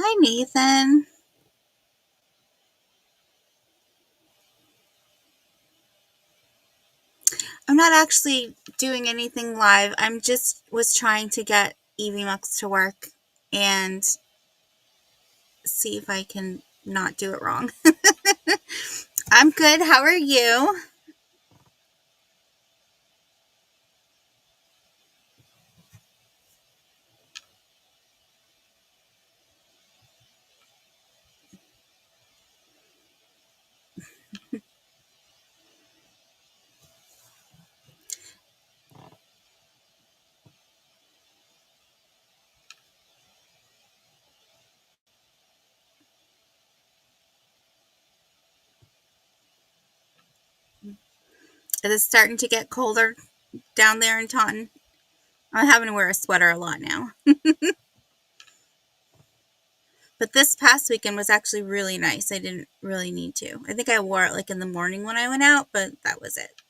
Hi, Nathan. I'm not actually doing anything live. I'm just was trying to get EVMux to work and see if I can not do it wrong. I'm good. How are you? It is starting to get colder down there in Taunton. I'm having to wear a sweater a lot now. But this past weekend was actually really nice. I didn't really need to. I think I wore it like in the morning when I went out, but that was it.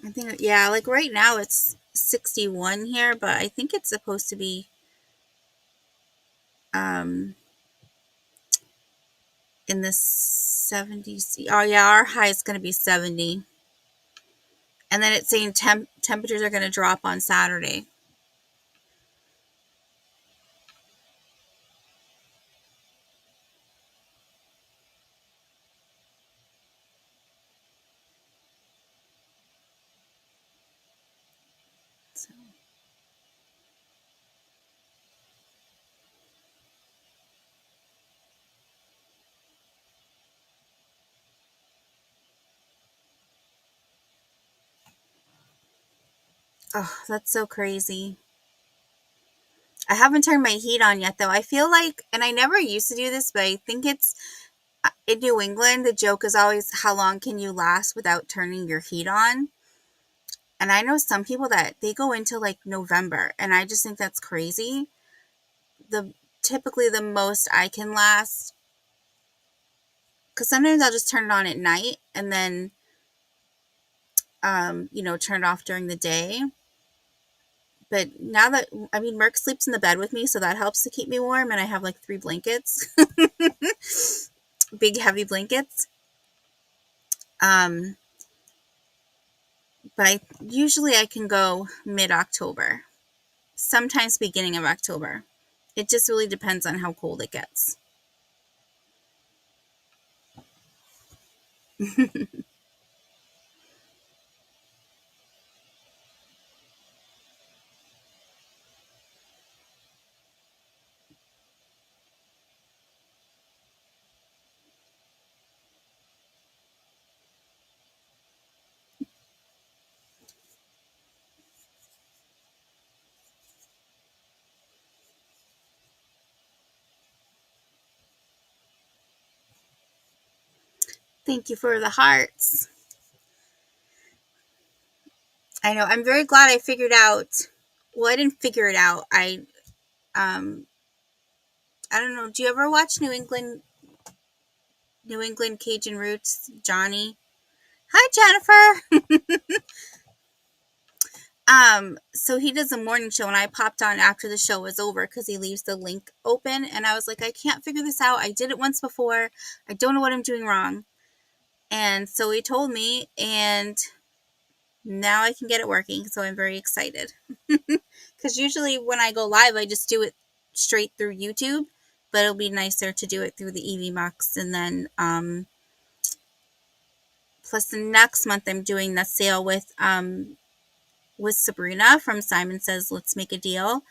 I think, yeah, like right now it's 61 here, but I think it's supposed to be um in the 70s. Oh yeah, our high is going to be 70. And then it's saying temperatures are going to drop on Saturday. So, oh, that's so crazy. I haven't turned my heat on yet though. I feel like, and I never used to do this, but I think it's in New England, the joke is always how long can you last without turning your heat on? And I know some people that they go into like November, and I just think that's crazy. The Typically the most I can last, because sometimes I'll just turn it on at night and then turn it off during the day. But now that, I mean, Merc sleeps in the bed with me, so that helps to keep me warm. And I have like 3 blankets, big heavy blankets. Um, but usually I can go mid October, sometimes beginning of October. It just really depends on how cold it gets. Thank you for the hearts. I know. I'm very glad I figured out. Well, I didn't figure it out. Um I don't know. Do you ever watch New England Cajun Roots, Johnny? Hi, Jennifer. So he does a morning show, and I popped on after the show was over because he leaves the link open, and I was like, I can't figure this out. I did it once before. I don't know what I'm doing wrong. And so he told me, and now I can get it working. So I'm very excited. Because usually when I go live, I just do it straight through YouTube, but it'll be nicer to do it through the EVMux. And then, plus the next month, I'm doing the sale with Sabrina from Simon Says Let's Make a Deal.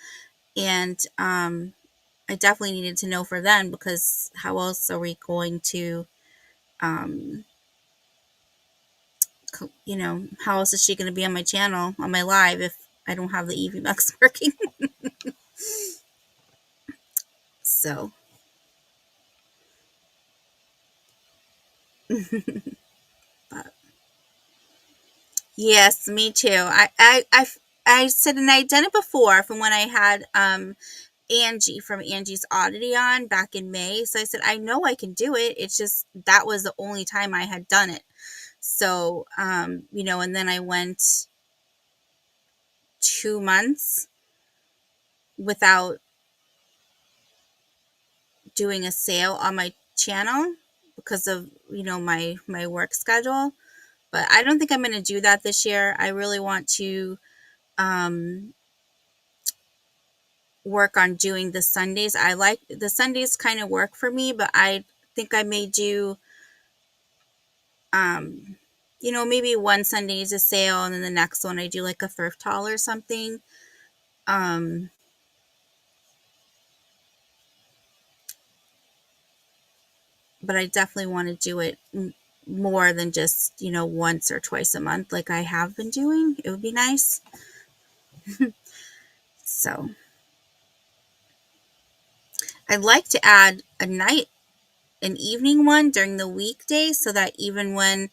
And I definitely needed to know for then, because how else are we going to, um, how else is she going to be on my channel, on my live, if I don't have the Eevee Bucks working? So, but yes, me too. I said, and I'd done it before from when I had Angie from Angie's Oddity on back in May. So I said, I know I can do it. It's just that was the only time I had done it. So, and then I went 2 months without doing a sale on my channel because of, my work schedule. But I don't think I'm going to do that this year. I really want to um, work on doing the Sundays. I like the Sundays kind of work for me, but I think I may do, um, maybe one Sunday is a sale and then the next one I do like a thrift haul or something. Um, but I definitely want to do it more than just, once or twice a month like I have been doing. It would be nice. So I'd like to add an evening one during the weekday so that even when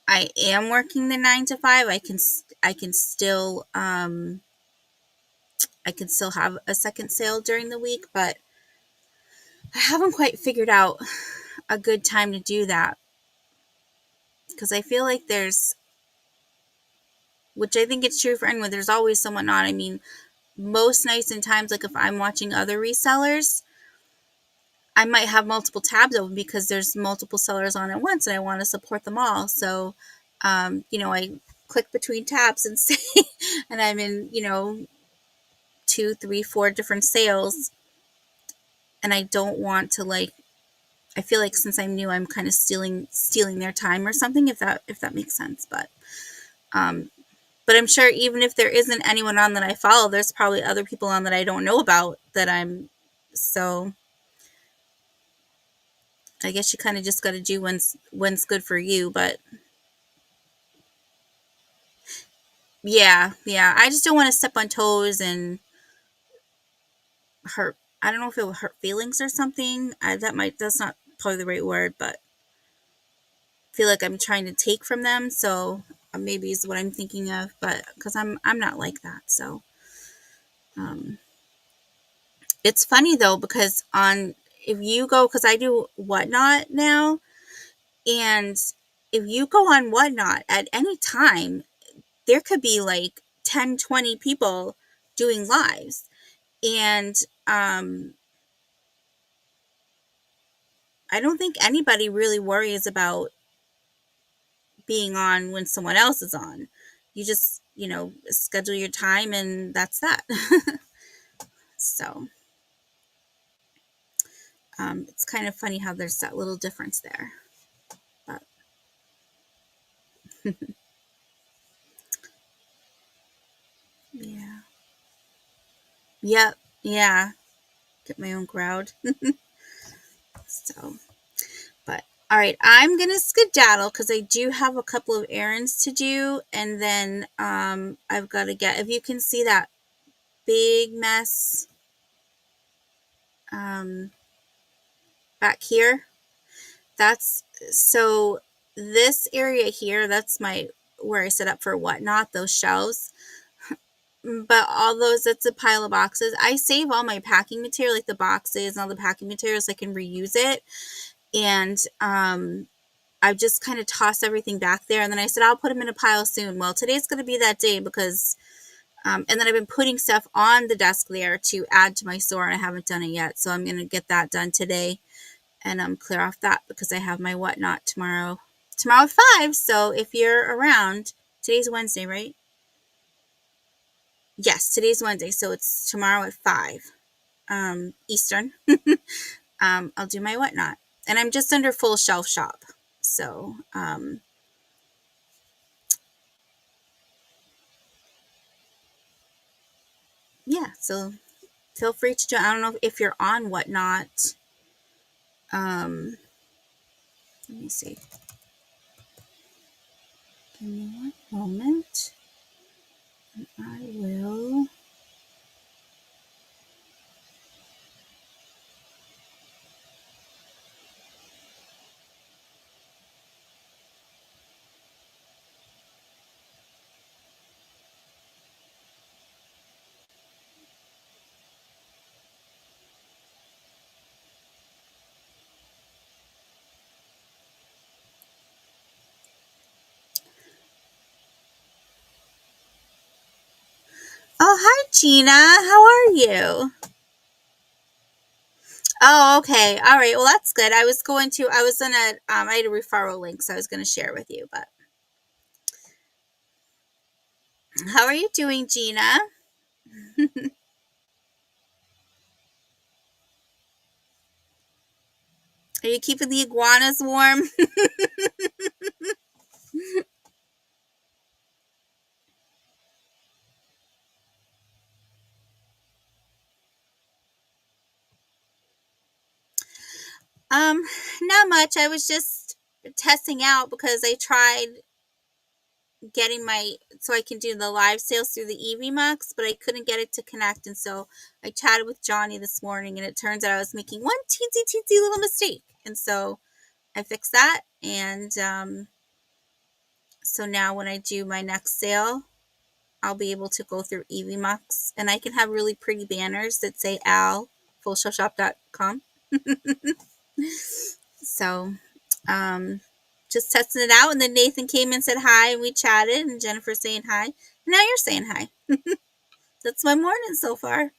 I am working the 9 to 5, I can still have a second sale during the week, but I haven't quite figured out a good time to do that because I feel like which I think it's true for anyone, there's always someone on. I mean, most nights and times, like if I'm watching other resellers, I might have multiple tabs open because there's multiple sellers on at once and I want to support them all. So, I click between tabs and say, and I'm in, 2, 3, 4 different sales. And I don't want to I feel like since I'm new, I'm kind of stealing their time or something, if that makes sense. Um, but I'm sure even if there isn't anyone on that I follow, there's probably other people on that I don't know about so I guess you kind of just got to do when's good for you. But yeah, I just don't want to step on toes and hurt. I don't know if it will hurt feelings or something. That's not probably the right word, but feel like I'm trying to take from them. So maybe is what I'm thinking of, but because I'm not like that. So um, it's funny though because if you go, because I do Whatnot now, and if you go on Whatnot at any time, there could be like 10, 20 people doing lives, and I don't think anybody really worries about being on when someone else is on. You just, schedule your time and that's that. So it's kind of funny how there's that little difference there. But yeah. Yep. Yeah. Get my own crowd. So, but all right, I'm going to skedaddle because I do have a couple of errands to do. And then I've got to if you can see that big mess um, back here, that's so this area here, that's where I set up for Whatnot, those shelves. But all those, it's a pile of boxes. I save all my packing material, like the boxes and all the packing materials, so I can reuse it. And I just kind of tossed everything back there. And then I said, I'll put them in a pile soon. Well, today's going to be that day because, and then I've been putting stuff on the desk there to add to my store, and I haven't done it yet. So I'm going to get that done today and clear off that because I have my Whatnot tomorrow. Tomorrow at 5. So if you're around, today's Wednesday, right? Yes, today's Wednesday. So it's tomorrow at 5 Eastern. I'll do my Whatnot. And I'm just under full shelf shop. So, yeah, so feel free to join. I don't know if you're on Whatnot. Let me see. Give me one moment. I will. Oh, hi, Gina. How are you? Oh, okay. All right. Well, that's good. I was gonna, I had a referral link, so I was gonna share with you. But how are you doing, Gina? Are you keeping the iguanas warm? Um, Not much. I was just testing out because I tried getting so I can do the live sales through the EVMux, but I couldn't get it to connect. And so I chatted with Johnny this morning, and it turns out I was making one teensy teensy little mistake. And so I fixed that. And so now when I do my next sale, I'll be able to go through EVMux, and I can have really pretty banners that say Al fullshellshop.com. So, um, just testing it out. And then Nathan came and said hi, and we chatted, and Jennifer saying hi. And now you're saying hi. That's my morning so far.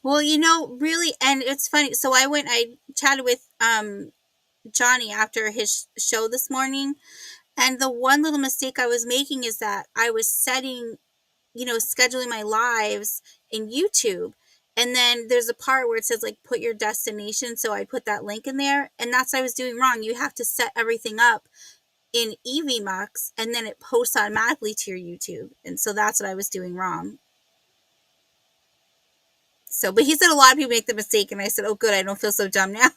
Well, really, and it's funny. So I chatted with Johnny after his show this morning, and the one little mistake I was making is that I was scheduling my lives in YouTube. And then there's a part where it says like put your destination. So I put that link in there, and that's what I was doing wrong. You have to set everything up in EVMux, and then it posts automatically to your YouTube. And so that's what I was doing wrong. So, but he said a lot of people make the mistake, and I said, oh, good, I don't feel so dumb now.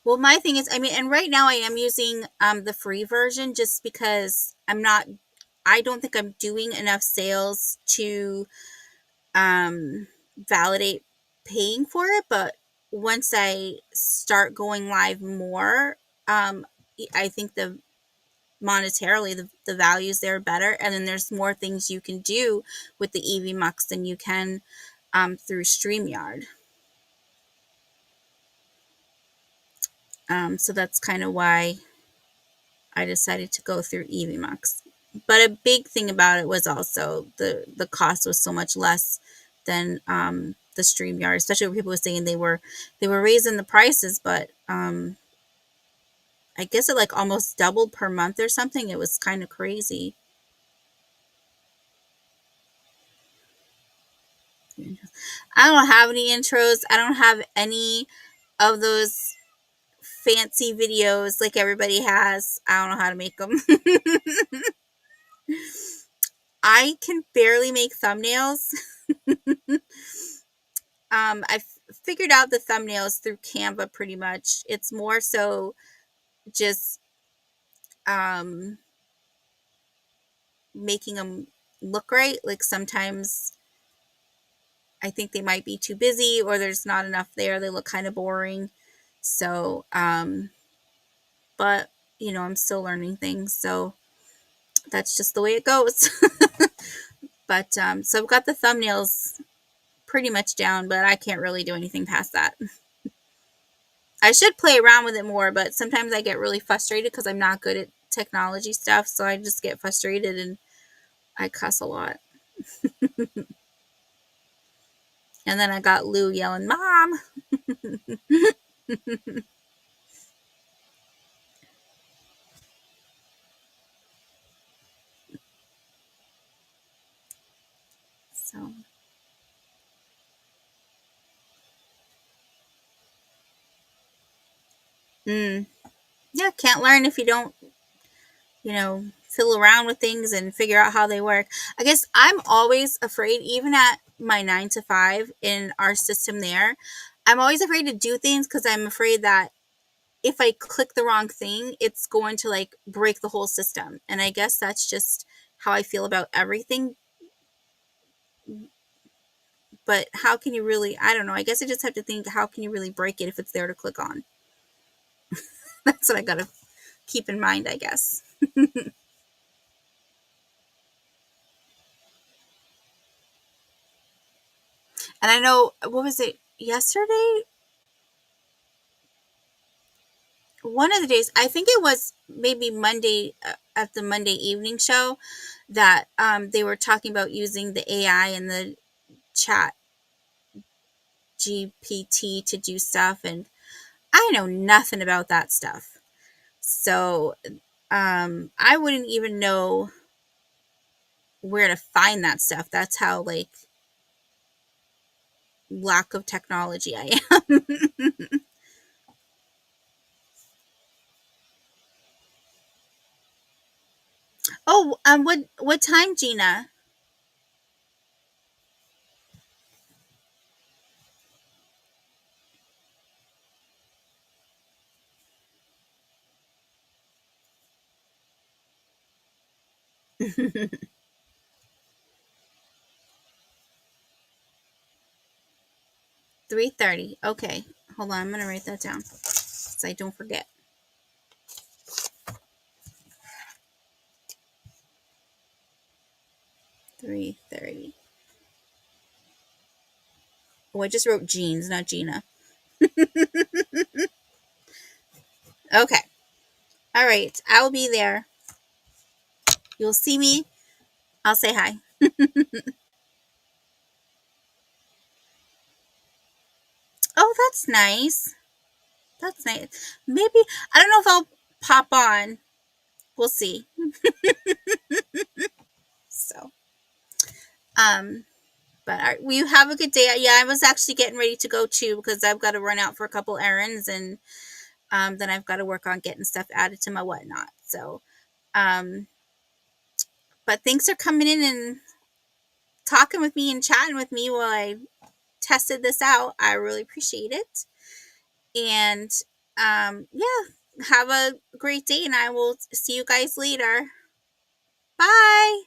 Well, my thing is, I mean, and right now I am using the free version just because I don't think I'm doing enough sales to validate paying for it. But once I start going live more, I think the monetarily the values there are better, and then there's more things you can do with the EVMux than you can through StreamYard. So that's kind of why I decided to go through EVMux. But a big thing about it was also the cost was so much less than the StreamYard, especially when people were saying they were raising the prices, but I guess it like almost doubled per month or something. It was kind of crazy. I don't have any intros. I don't have any of those fancy videos like everybody has. I don't know how to make them. I can barely make thumbnails. I've figured out the thumbnails through Canva pretty much. It's more so just um, making them look right. Like sometimes I think they might be too busy or there's not enough there. They look kind of boring. So, but I'm still learning things. So that's just the way it goes. But so I've got the thumbnails pretty much down, but I can't really do anything past that. I should play around with it more, but sometimes I get really frustrated because I'm not good at technology stuff. So I just get frustrated and I cuss a lot. And then I got Lou yelling, "Mom!" So, mm, yeah, can't learn if you don't, fiddle around with things and figure out how they work. I guess I'm always afraid, even at my 9 to 5 in our system there, I'm always afraid to do things because I'm afraid that if I click the wrong thing, it's going to like break the whole system. And I guess that's just how I feel about everything. But how can you really, I don't know. I guess I just have to think, how can you really break it if it's there to click on? That's what I got to keep in mind, I guess. And I know, what was it, yesterday? One of the days, I think it was maybe Monday, at the Monday evening show, that they were talking about using the AI and the chat GPT to do stuff. And I know nothing about that stuff. So I wouldn't even know where to find that stuff. That's how, like, lack of technology I am. Oh, what time, Gina? 3:30. Okay. Hold on, I'm gonna write that down so I don't forget. 3:30. Oh, I just wrote jeans, not Gina. Okay. All right. I'll be there. You'll see me. I'll say hi. Oh, that's nice. That's nice. Maybe I don't know if I'll pop on. We'll see. So, um, but you have a good day. Yeah, I was actually getting ready to go too because I've got to run out for a couple errands and then I've got to work on getting stuff added to my whatnot. So, um, but thanks for coming in and talking with me and chatting with me while I tested this out. I really appreciate it. And yeah, have a great day, and I will see you guys later. Bye.